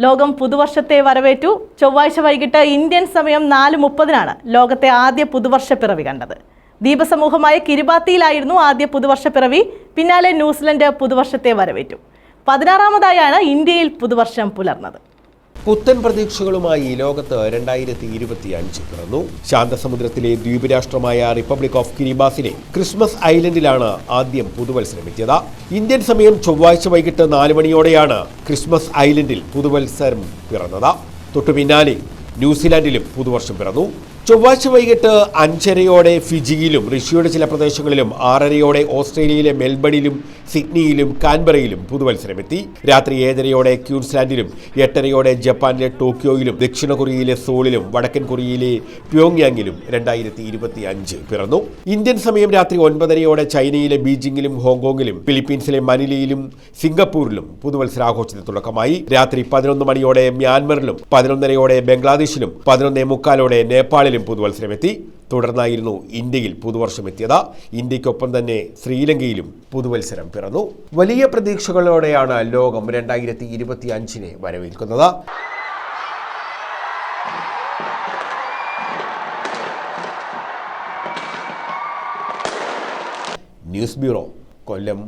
ലോകം പുതുവർഷത്തെ വരവേറ്റു. ചൊവ്വാഴ്ച വൈകിട്ട് ഇന്ത്യൻ സമയം 4:30-നാണ് ലോകത്തെ ആദ്യ പുതുവർഷ പിറവി കണ്ടത്. ദ്വീപസമൂഹമായ കിരിബാത്തിയിലായിരുന്നു ആദ്യ പുതുവർഷ പിറവി. പിന്നാലെ ന്യൂസിലൻഡ് പുതുവർഷത്തെ വരവേറ്റു. 16-ാമതായാണ് ഇന്ത്യയിൽ പുതുവർഷം പുലർന്നത്. പുത്തൻ പ്രതീക്ഷകളുമായി ലോകത്ത് 2025 പിറന്നു. ശാന്തസമുദ്രത്തിലെ ദ്വീപ് രാഷ്ട്രമായ റിപ്പബ്ലിക് ഓഫ് കിരിബാത്തിലെ ക്രിസ്മസ് ഐലൻഡിലാണ് ആദ്യം പുതുവത്സരമെത്തിയത്. ഇന്ത്യൻ സമയം ചൊവ്വാഴ്ച വൈകിട്ട് 4 മണിയോടെയാണ് ക്രിസ്മസ് ഐലൻഡിൽ പുതുവത്സരം പിറന്നത്. തൊട്ടു പിന്നാലെ ന്യൂസിലാൻഡിലും പുതുവർഷം പിറന്നു. ചൊവ്വാഴ്ച വൈകിട്ട് 5:30-യോടെ ഫിജിയിലും റഷ്യയുടെ ചില പ്രദേശങ്ങളിലും 6:30-യോടെ ഓസ്ട്രേലിയയിലെ മെൽബണിലും സിഡ്നിയിലും കാൻബറയിലും പുതുവത്സരമെത്തി. രാത്രി 7:30-യോടെ ക്യൂൻസ്ലാൻഡിലും 8:30-യോടെ ജപ്പാനിലെ ടോക്കിയോയിലും ദക്ഷിണ കൊറിയയിലെ സോളിലും വടക്കൻ കൊറിയയിലെ പ്യോങ്യാങ്ങിലും 2025 പിറന്നു. ഇന്ത്യൻ സമയം രാത്രി 9:30-യോടെ ചൈനയിലെ ബീജിംഗിലും ഹോങ്കോങ്ങിലും ഫിലിപ്പീൻസിലെ മനിലയിലും സിംഗപ്പൂരിലും പുതുവത്സരാഘോഷത്തിന് തുടക്കമായി. രാത്രി 11 മണിയോടെ മ്യാൻമറിലും 11:30-യോടെ ബംഗ്ലാദേശിലും 11:45-ഓടെ നേപ്പാളിലും പുതുവത്സരമെത്തി. തുടർന്നായിരുന്നു ഇന്ത്യയിൽ പുതുവർഷമെത്തിയത്. ഇന്ത്യക്കൊപ്പം തന്നെ ശ്രീലങ്കയിലും പുതുവത്സരം പിറന്നു. വലിയ പ്രതീക്ഷകളോടെയാണ് ലോകം 2025-നെ വരവേൽക്കുന്നത്. ന്യൂസ് ബ്യൂറോ, കൊല്ലം.